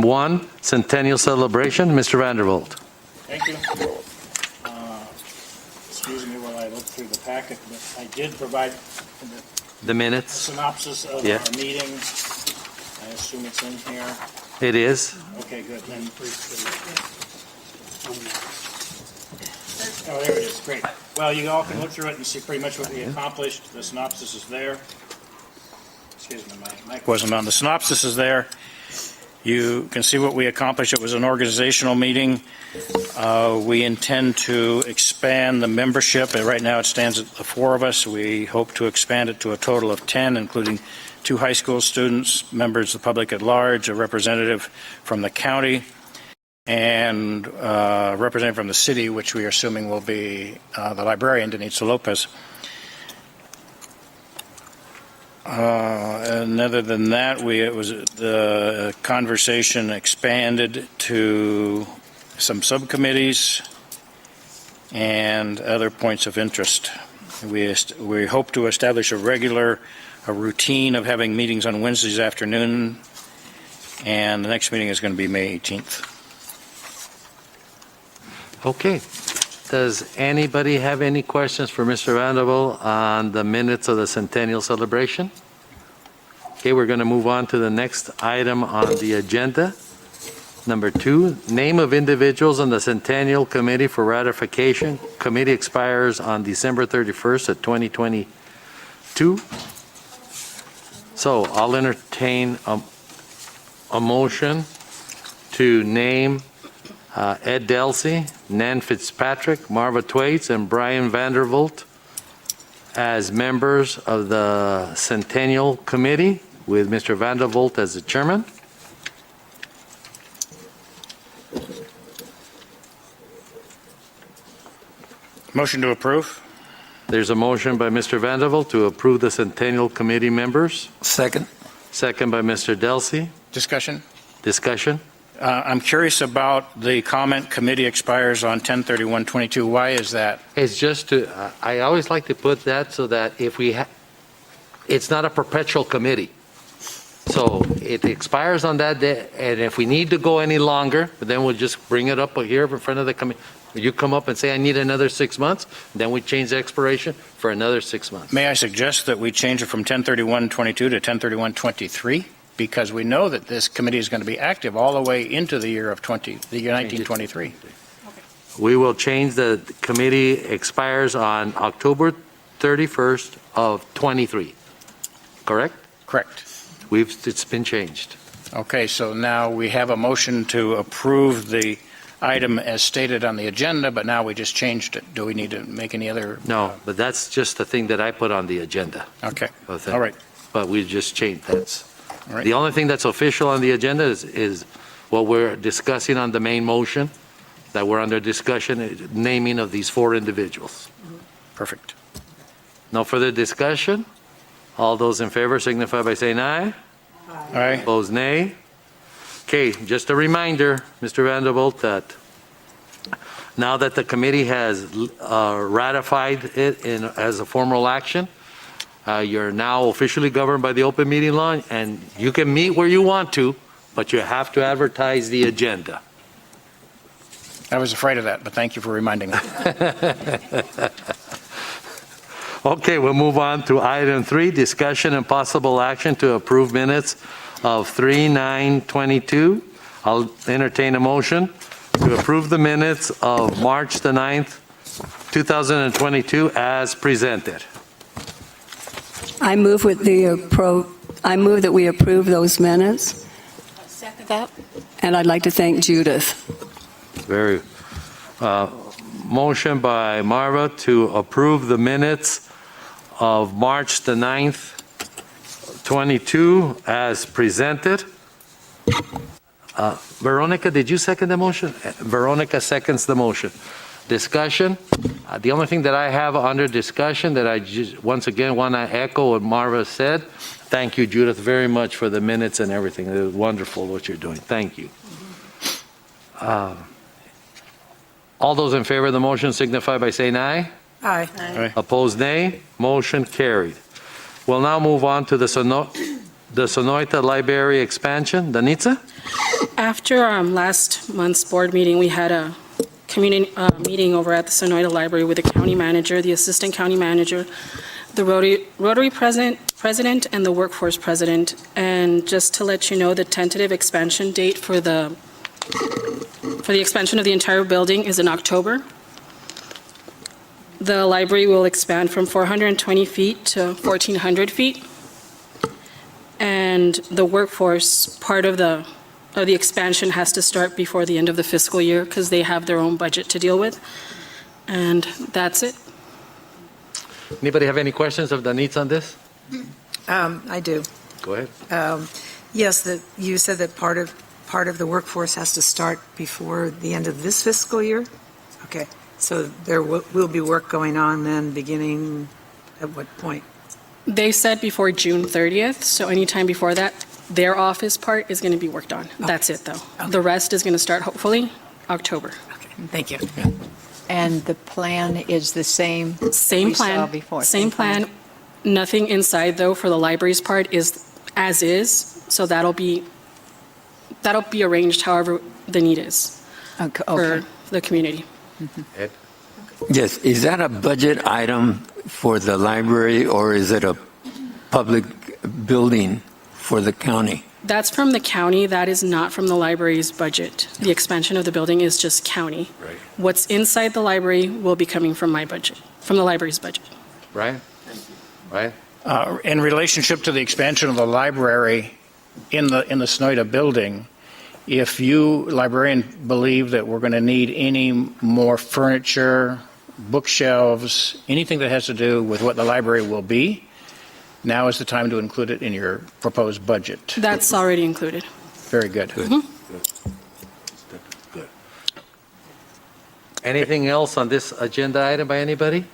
1, Centennial Celebration. Mr. Vanderbilt. Thank you. Excuse me while I look through the packet, but I did provide The a minutes. synopsis of Yeah. our meeting. I assume it's in here. It is. Okay, good. Then oh, there it is. Great. Well, you all can look through it and see pretty much what we accomplished. The synopsis is there. Excuse me, my mic wasn't on. The synopsis is there. You can see what we accomplished. It was an organizational meeting. We intend to expand the membership. Right now it stands at the 4 of us. We hope to expand it to a total of 10, including 2 high school students, members of the public at large, a representative from the county, and a representative from the city, which we are assuming will be the librarian, Denitza Lopez. And other than that, the conversation expanded to some subcommittees and other points of interest. We hope to establish a routine of having meetings on Wednesdays afternoon, and the next meeting is going to be May 18th. Okay. Does anybody have any questions for Mr. Vanderbilt on the minutes of the Centennial Celebration? Okay, we're going to move on to the next item on the agenda. Number 2, name of individuals on the Centennial Committee for Ratification. Committee expires on December 31st of 2022. So I'll entertain a motion to name Ed Delsey, Nan Fitzpatrick, Marva Twaits, and Brian Vanderbilt as members of the Centennial Committee, with Mr. Vanderbilt as the chairman. Motion to approve. There's a motion by Mr. Vanderbilt to approve the Centennial Committee members. Second. Second by Mr. Delsey. Discussion. Discussion? I'm curious about the comment committee expires on 10/31/22. Why is that? It's just to, I always like to put that so that if we it's not a perpetual committee. So it expires on that day, and if we need to go any longer, then we'll just bring it up here in front of the committee. You come up and say, I need another 6 months, then we change the expiration for another 6 months. May I suggest that we change it from 10/31/22 to 10/31/23? Because we know that this committee is going to be active all the way into the year 1923. We will change the committee expires on October 31st of 23. Correct? Correct. It's been changed. Okay, so now we have a motion to approve the item as stated on the agenda, but now we just changed it. Do we need to make any other? No, but that's just the thing that I put on the agenda. Okay. All right. But we just changed that. All right. The only thing that's official on the agenda is what we're discussing on the main motion, that we're under discussion, naming of these 4 individuals. Perfect. No further discussion? All those in favor signify by saying aye. All right. Opposed, nay. Okay, just a reminder, Mr. Vanderbilt, that now that the committee has ratified it as a formal action, you're now officially governed by the open meeting law, and you can meet where you want to, but you have to advertise the agenda. I was afraid of that, but thank you for reminding me. Okay, we'll move on to item 3, discussion and possible action to approve minutes of 3/9/22. I'll entertain a motion to approve the minutes of March the 9th, 2022 as presented. I move that we approve those minutes. Second that. And I'd like to thank Judith. Very motion by Marva to approve the minutes of March the 9th, 22 as presented. Veronica, did you second the motion? Veronica seconds the motion. Discussion. The only thing that I have under discussion that I just once again want to echo what Marva said. Thank you, Judith, very much for the minutes and everything. It was wonderful what you're doing. Thank you. All those in favor of the motion signify by saying aye. Aye. Aye. Opposed, nay. Motion carried. We'll now move on to the Sonoita Library expansion. Danitza? After last month's board meeting, we had a community meeting over at the Sonoyta Library with the county manager, the assistant county manager, the Rotary president, and the workforce president. And just to let you know, the tentative expansion date for the expansion of the entire building is in October. The library will expand from 420 feet to 1,400 feet. And the workforce part of the expansion has to start before the end of the fiscal year because they have their own budget to deal with. And that's it. Anybody have any questions of the needs on this? I do. Go ahead. Yes, you said that part of the workforce has to start before the end of this fiscal year? Okay, so there will be work going on then beginning at what point? They said before June 30th, so anytime before that, their office part is going to be worked on. That's it, though. Okay. The rest is going to start hopefully October. Okay, thank you. And the plan is the same? Same we saw plan, before? same plan. Nothing inside, though, for the library's part is as is, so that'll be arranged however the need is Okay. for the community. Ed? Yes, is that a budget item for the library, or is it a public building for the county? That's from the county. That is not from the library's budget. The expansion of the building is just county. Right. What's inside the library will be coming from my budget, from the library's budget. Right? Right? In relationship to the expansion of the library in the Sonoyta building, if you, librarian, believe that we're going to need any more furniture, bookshelves, anything that has to do with what the library will be, now is the time to include it in your proposed budget. That's already included. Very good. Good. Anything else on this agenda item by anybody?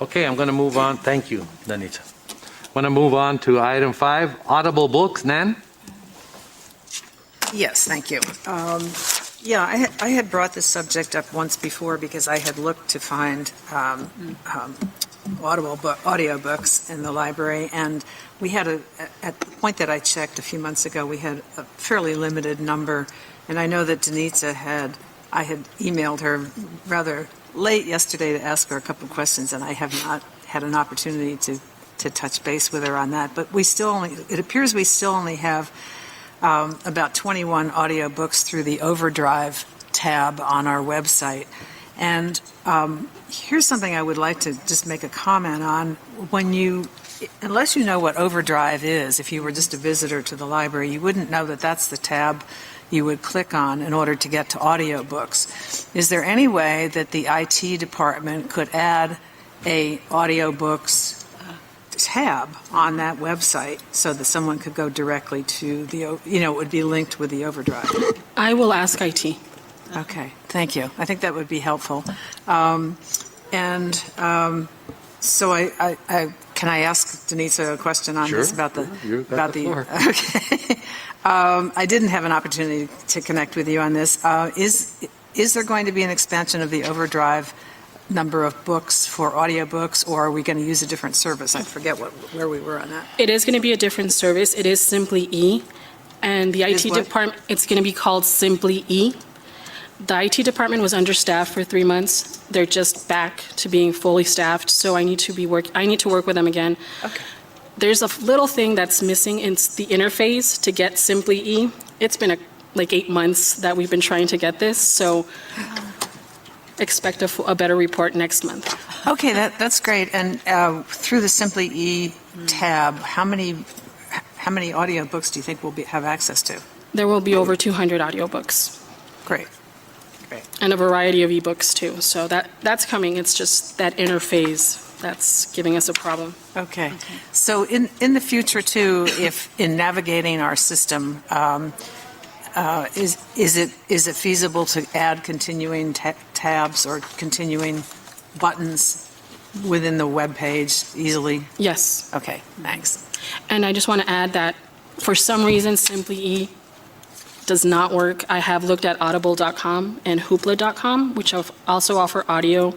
Okay, I'm going to move on. Thank you, Danita. I'm going to move on to item 5, audible books. Nan? Yes, thank you. Yeah, I had brought this subject up once before because I had looked to find audiobooks in the library, and we had at the point that I checked a few months ago, we had a fairly limited number, and I know that Denitza I had emailed her rather late yesterday to ask her a couple of questions, and I have not had an opportunity to touch base with her on that, but it appears we still only have about 21 audiobooks through the Overdrive tab on our website. And here's something I would like to just make a comment on. Unless you know what Overdrive is, if you were just a visitor to the library, you wouldn't know that that's the tab you would click on in order to get to audiobooks. Is there any way that the IT department could add a audiobooks tab on that website so that someone could go directly to it would be linked with the Overdrive? I will ask IT. Okay, thank you. I think that would be helpful. So can I ask Denisa a question on this about the You got the floor. Okay. I didn't have an opportunity to connect with you on this. Is there going to be an expansion of the Overdrive number of books for audiobooks, or are we going to use a different service? I forget where we were on that. It is going to be a different service. It is Simply E, and the IT Is what? department, it's going to be called Simply E. The IT department was understaffed for 3 months. They're just back to being fully staffed, so I need to work with them again. Okay. There's a little thing that's missing. It's the interface to get Simply E. It's been like 8 months that we've been trying to get this, so expect a better report next month. Okay, that's great. And through the Simply E tab, how many audiobooks do you think we'll have access to? There will be over 200 audiobooks Great. and a variety of ebooks too. So that's coming. It's just that interface that's giving us a problem. Okay. So in the future too, if in navigating our system, is it feasible to add continuing tabs or continuing buttons within the web page easily? Yes. Okay, thanks. And I just want to add that for some reason, Simply E does not work. I have looked at audible.com and hoopla.com, which also offer audio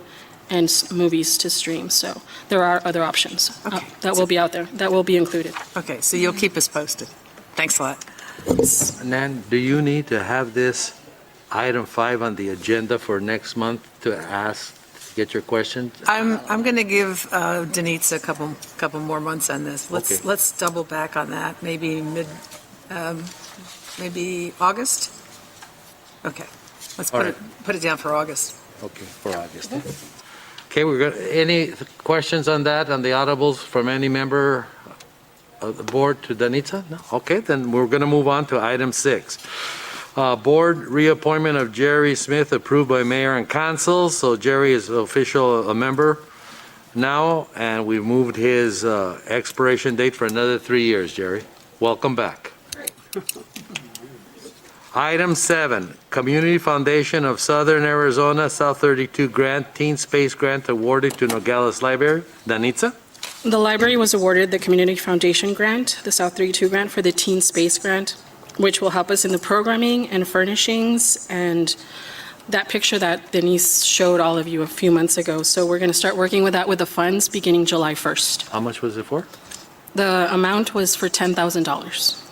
and movies to stream. So there are other options Okay. that will be out there, that will be included. Okay, so you'll keep us posted. Thanks a lot. Nan, do you need to have this item 5 on the agenda for next month to get your questions? I'm going to give Denise a couple more months on this. Okay. Let's double back on that, maybe maybe August? Okay, let's All right. put it down for August. Okay, for August. Okay, any questions on that, on the audibles from any member of the board to Danitza? No? Okay, then we're going to move on to item 6. Board reappointment of Jerry Smith approved by mayor and council. So Jerry is official a member now, and we moved his expiration date for another 3 years, Jerry. Welcome back. Item 7, Community Foundation of Southern Arizona South 32 Grant, Teen Space Grant awarded to Nogales Library. Danitza? The library was awarded the Community Foundation Grant, the South 32 Grant for the Teen Space Grant, which will help us in the programming and furnishings and that picture that Denise showed all of you a few months ago. So we're going to start working with that with the funds beginning July 1st. How much was it for? The amount was for $10,000.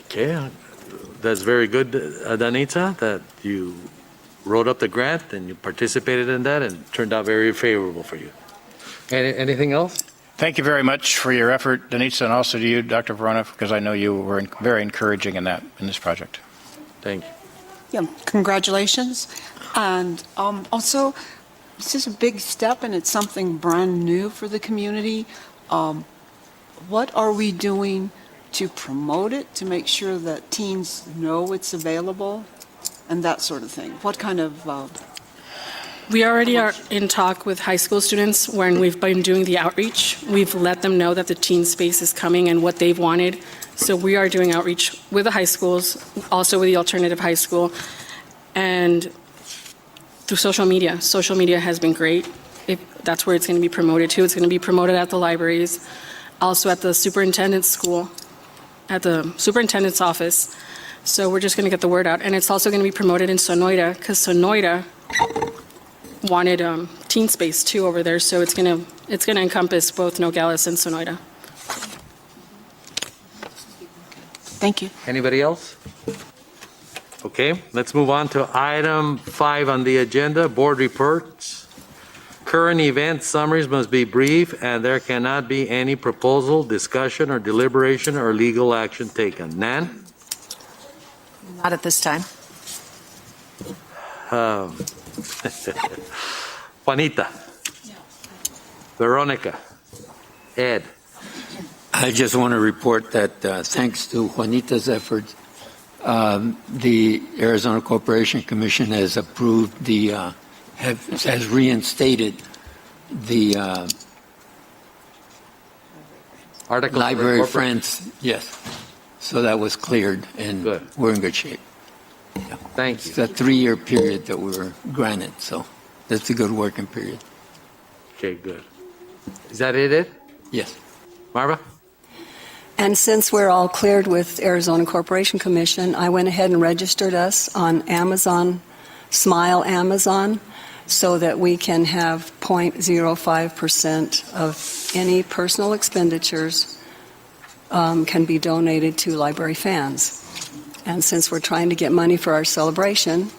Okay, that's very good, Danitza, that you wrote up the grant and you participated in that and it turned out very favorable for you. Anything else? Thank you very much for your effort, Denise, and also to you, Dr. Verona, because I know you were very encouraging in this project. Thank you. Yeah, congratulations. And also, this is a big step and it's something brand new for the community. What are we doing to promote it, to make sure that teens know it's available and that sort of thing? What kind of... We already are in talk with high school students when we've been doing the outreach. We've let them know that the teen space is coming and what they've wanted. So we are doing outreach with the high schools, also with the alternative high school, and through social media. Social media has been great. That's where it's going to be promoted to. It's going to be promoted at the libraries, also at the superintendent's school, at the superintendent's office. So we're just going to get the word out. And it's also going to be promoted in Sonoita, because Sonoita wanted teen space too over there. So it's going to encompass both Nogales and Sonoita. Thank you. Anybody else? Okay, let's move on to item 5 on the agenda, board reports. Current event summaries must be brief and there cannot be any proposal, discussion, or deliberation or legal action taken. Nan? Not at this time. Juanita? Veronica? Ed? I just want to report that thanks to Juanita's efforts, the Arizona Corporation Commission has approved has reinstated the Article Library for corporate- Friends. Yes. So that was cleared and Good. we're in good shape. Thank It's you. a 3-year period that we were granted, so that's a good working period. Okay, good. Is that it? Yes. Marva? And since we're all cleared with Arizona Corporation Commission, I went ahead and registered us on Amazon, Smile Amazon, so that we can have 0.05% of any personal expenditures can be donated to library fans. And since we're trying to get money for our celebration,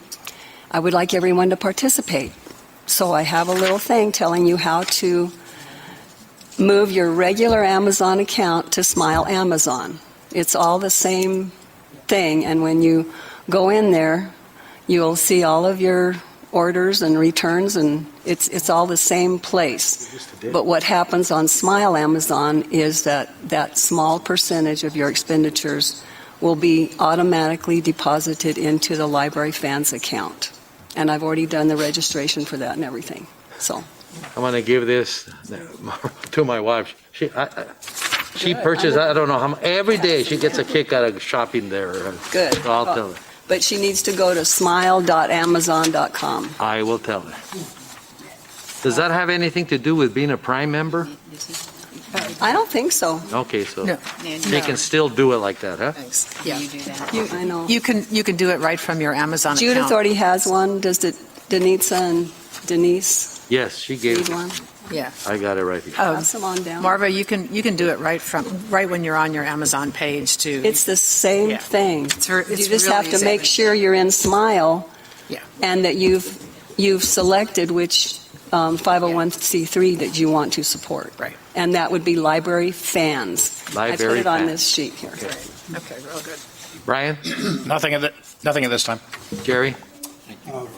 I would like everyone to participate. So I have a little thing telling you how to move your regular Amazon account to Smile Amazon. It's all the same thing, and when you go in there, you'll see all of your orders and returns, and it's all the same place. But what happens on Smile Amazon is that small percentage of your expenditures will be automatically deposited into the library fans account. And I've already done the registration for that and everything. So I'm going to give this to my wife. She purchases, I don't know how much, every day she gets a kick out of shopping there. good. So I'll tell her. But she needs to go to smile.amazon.com. I will tell her. Does that have anything to do with being a Prime member? I don't think so. Okay, so No. they can still do it like that, huh? Yeah. I know. You can do it right from your Amazon Judith account. already has one. Does Denitza and Denise Yes, she gave need it. one? Yeah. I got it right here. Pass them on down. Marva, you can do it right when you're on your Amazon page too. It's the same Yeah. thing. It's You just really have to easy. make sure you're in Smile Yeah. and that you've selected which 501c3 that you want to support. Right. And that would be library fans. I put Library it on fans. this sheet here. Okay, real good. Brian, Nothing at this time. Jerry?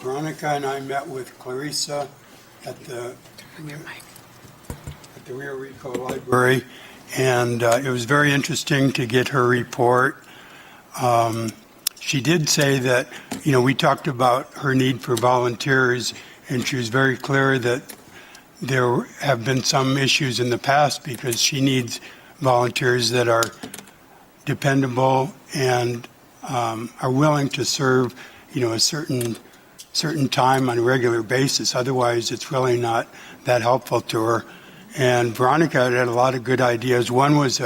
Veronica and I met with Clarissa at the Rio Rico Library, and it was very interesting to get her report. She did say that, we talked about her need for volunteers, and she was very clear that there have been some issues in the past because she needs volunteers that are dependable and are willing to serve, a certain time on a regular basis. Otherwise, it's really not that helpful to her. And Veronica had a lot of good ideas. One was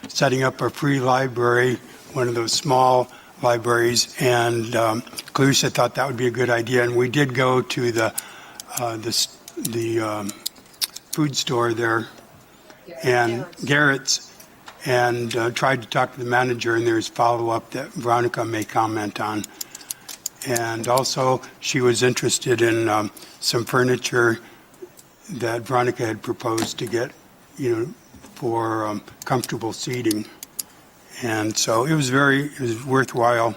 setting up a free library, one of those small libraries, and Clarissa thought that would be a good idea. And we did go to the food store there, and Garrett's, and tried to talk to the manager, and there's follow-up that Veronica may comment on. And also, she was interested in some furniture that Veronica had proposed to get, for comfortable seating. And so it was worthwhile.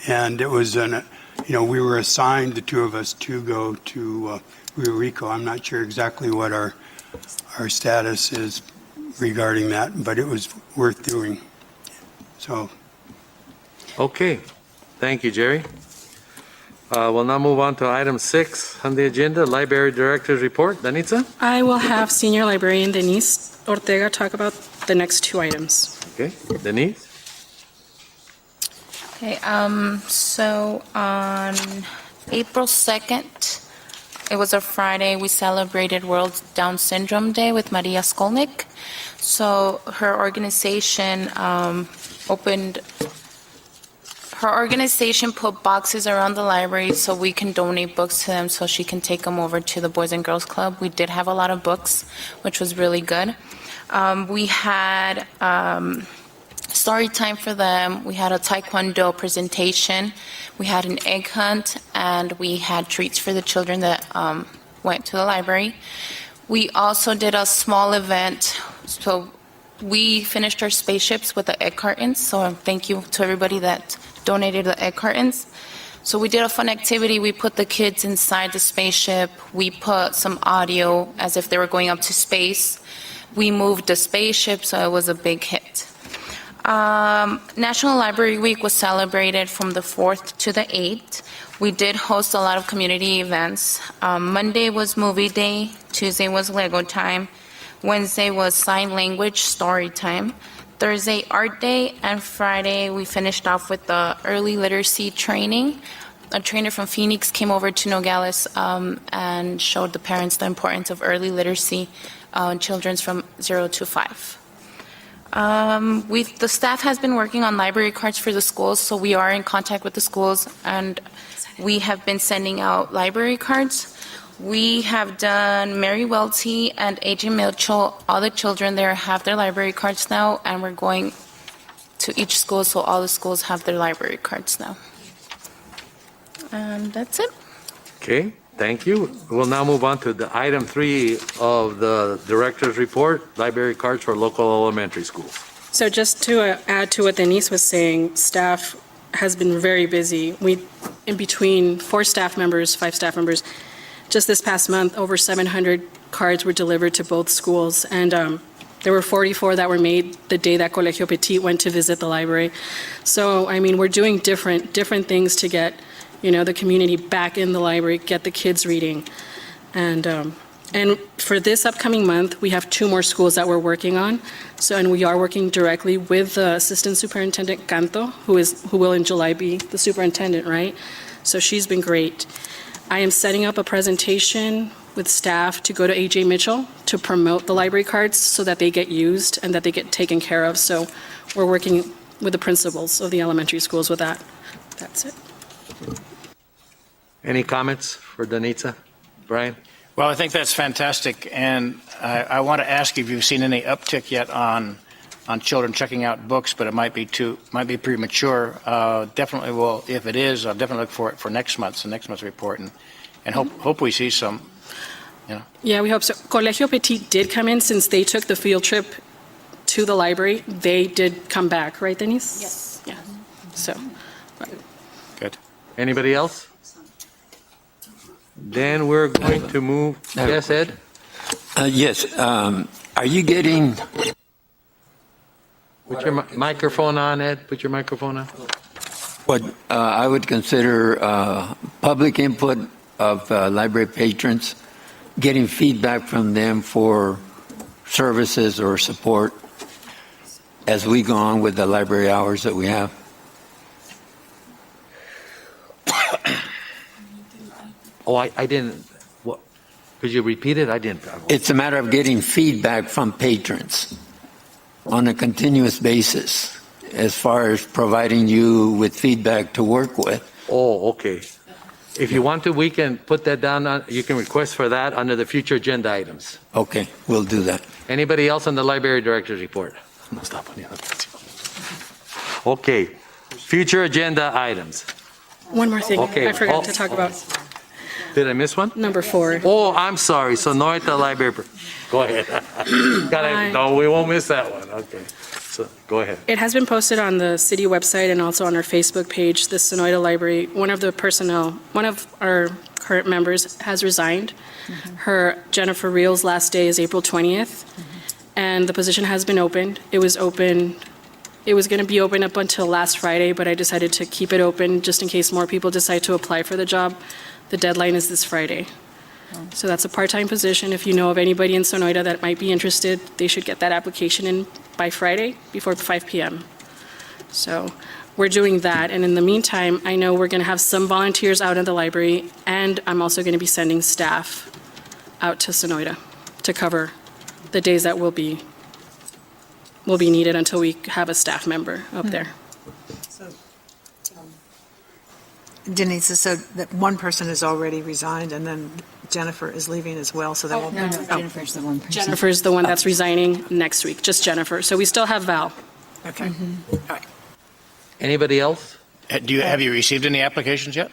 And it was we were assigned, the two of us, to go to Rio Rico. I'm not sure exactly what our status is regarding that, but it was worth doing. So. Okay. Thank you, Jerry. We'll now move on to item 6 on the agenda, Library Director's Report. Danitza? I will have Senior Librarian Denise Ortega talk about the next 2 items. Okay. Denise? Okay, so on April 2nd, it was a Friday, we celebrated World Down Syndrome Day with Maria Skolnick. So her organization put boxes around the library so we can donate books to them so she can take them over to the Boys and Girls Club. We did have a lot of books, which was really good. We had story time for them. We had a Taekwondo presentation. We had an egg hunt, and we had treats for the children that went to the library. We also did a small event. So we finished our spaceships with the egg cartons. So thank you to everybody that donated the egg cartons. So we did a fun activity. We put the kids inside the spaceship. We put some audio as if they were going up to space. We moved the spaceship, so it was a big hit. National Library Week was celebrated from the 4th to the 8th. We did host a lot of community events. Monday was movie day, Tuesday was Lego time, Wednesday was sign language story time, Thursday art day, and Friday we finished off with the early literacy training. A trainer from Phoenix came over to Nogales and showed the parents the importance of early literacy in children from 0 to 5. The staff has been working on library cards for the schools, so we are in contact with the schools, and we have been sending out library cards. We have done Mary Welty and A.J. Mitchell. All the children there have their library cards now, and we're going to each school, so all the schools have their library cards now. And that's it. Okay, thank you. We'll now move on to the item 3 of the Director's Report, Library Cards for Local Elementary Schools. So just to add to what Denise was saying, staff has been very busy. In between 4 staff members, 5 staff members, just this past month, over 700 cards were delivered to both schools, and there were 44 that were made the day that Colegio Petit went to visit the library. So, we're doing different things to get, the community back in the library, get the kids reading. And for this upcoming month, we have 2 more schools that we're working on. And we are working directly with the Assistant Superintendent Canto, who will in July be the superintendent, right? So she's been great. I am setting up a presentation with staff to go to A.J. Mitchell to promote the library cards so that they get used and that they get taken care of. So we're working with the principals of the elementary schools with that. That's it. Any comments for Danitza? Brian? Well, I think that's fantastic, and I want to ask if you've seen any uptick yet on children checking out books, but it might be premature. Definitely will, if it is, I'll definitely look for it for next month's report, and hope we see some. Yeah, we hope so. Colegio Petit did come in since they took the field trip to the library. They did come back, right, Denise? Yes. Yeah. So, Good. Anybody else? Then we're going to move. Yes, Ed? Yes. Are you getting? Put your microphone on, Ed. Put your microphone on. What I would consider public input of library patrons, getting feedback from them for services or support as we go on with the library hours that we have. Oh, I didn't. What? Could you repeat it? I didn't. It's a matter of getting feedback from patrons on a continuous basis as far as providing you with feedback to work with. Oh, okay. If you want to, we can put that down. You can request for that under the future agenda items. Okay, we'll do that. Anybody else on the library director's report? No, stop. Okay. Future agenda items. one more thing Okay. I forgot to talk about. Did I miss one? Number 4. Oh, I'm sorry. So Norita Library. Go ahead. No, we won't miss that one. Okay. So go ahead. It has been posted on the city website and also on our Facebook page. The Sonoita Library, one of our current members has resigned. Her, Jennifer Reel's last day is April 20th, and the position has been opened. It was going to be open up until last Friday, but I decided to keep it open just in case more people decide to apply for the job. The deadline is this Friday. So that's a part-time position. If you know of anybody in Sonoita that might be interested, they should get that application in by Friday before 5 p.m. So we're doing that. And in the meantime, I know we're going to have some volunteers out in the library, and I'm also going to be sending staff out to Sonoita to cover the days that will be needed until we have a staff member up there. Denise, so that one person has already resigned, and then Jennifer is leaving as well, so that won't. No, Jennifer's the one person. Jennifer's the one that's resigning next week, just Jennifer. So we still have Val. Okay. All right. Anybody else? Have you received any applications yet?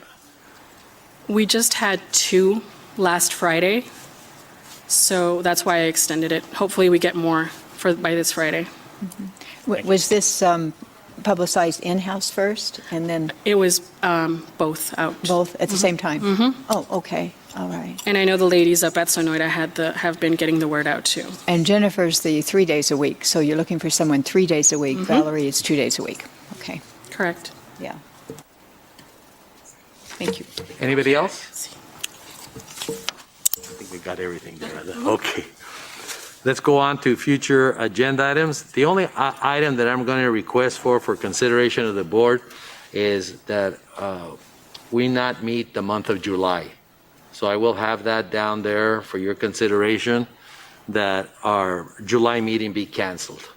We just had 2 last Friday, so that's why I extended it. Hopefully we get more by this Friday. Was this publicized in-house first and then It was both out. both at the same time? Oh, okay, all right. And I know the ladies up at Sonoita have been getting the word out too. And Jennifer's the 3 days a week, so you're looking for someone 3 days a week. Valerie is 2 days a week. Okay, Correct. yeah. Thank you. Anybody else? I think we got everything there. Okay. Let's go on to future agenda items. The only item that I'm going to request for consideration of the board is that we not meet the month of July. So I will have that down there for your consideration, that our July meeting be canceled.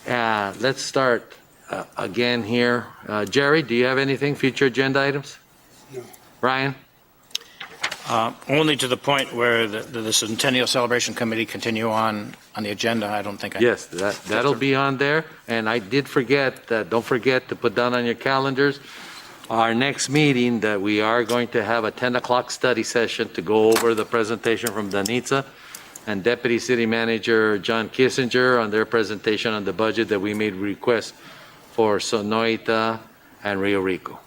Let's start again here. Jerry, do you have anything, future agenda items? No. Ryan? Only to the point where the Centennial Celebration Committee continue on the agenda. I don't think I. Yes, that'll be on there. And I did forget that, don't forget to put down on your calendars, our next meeting, that we are going to have a 10 o'clock study session to go over the presentation from Danitza and Deputy City Manager John Kissinger on their presentation on the budget that we made request for Sonoita and Rio Rico.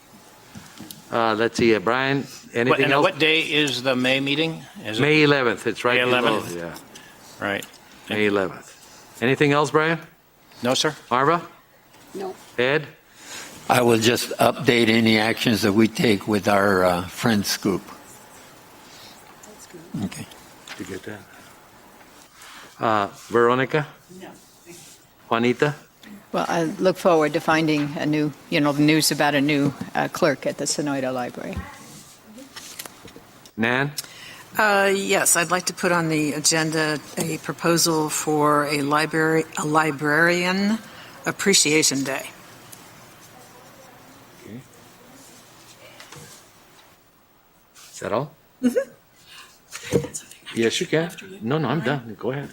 Let's see, Brian, anything else? What day is the May meeting? Is it May 11th, it's right May below. 11th? Yeah, right? May 11th. Anything else, Brian? No, sir. Marva? No. Ed? I will just update any actions that we take with our friends group. Okay. Did you get that? Veronica? No. Juanita? Well, I look forward to finding a new, the news about a new clerk at the Sonoita Library. Nan? Yes, I'd like to put on the agenda a proposal for a librarian appreciation day. Is that all? Yes, you can. No, I'm done. Go ahead.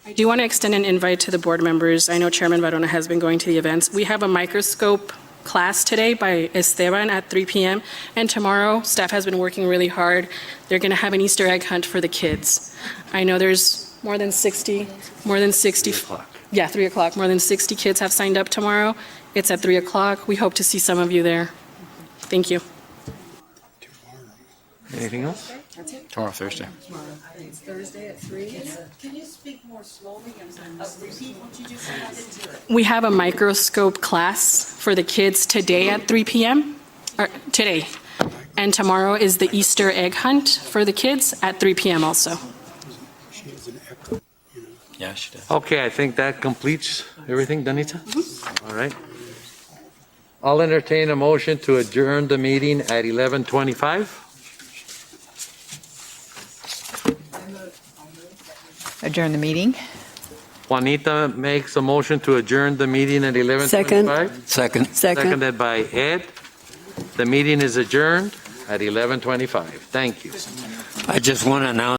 I do want to extend an invite to the board members. I know Chairman Varona has been going to the events. We have a microscope class today by Esteban at 3 p.m. And tomorrow, staff has been working really hard. They're going to have an Easter egg hunt for the kids. I know there's more than 60. 3 o'clock. Yeah, 3 o'clock. More than 60 kids have signed up tomorrow. It's at 3 o'clock. We hope to see some of you there. Thank you. Anything else? Tomorrow, Thursday. It's Thursday at 3. Can you speak more slowly and repeat what you just said? We have a microscope class for the kids today at 3 p.m. Today. And tomorrow is the Easter egg hunt for the kids at 3 p.m. also. She has an echo. Yeah, she does. Okay, I think that completes everything, Danita? All right. I'll entertain a motion to adjourn the meeting at 11:25. Adjourn the meeting. Juanita makes a motion to adjourn the meeting at 11:25. Second. Seconded by Ed. The meeting is adjourned at 11:25. Thank you. I just want to announce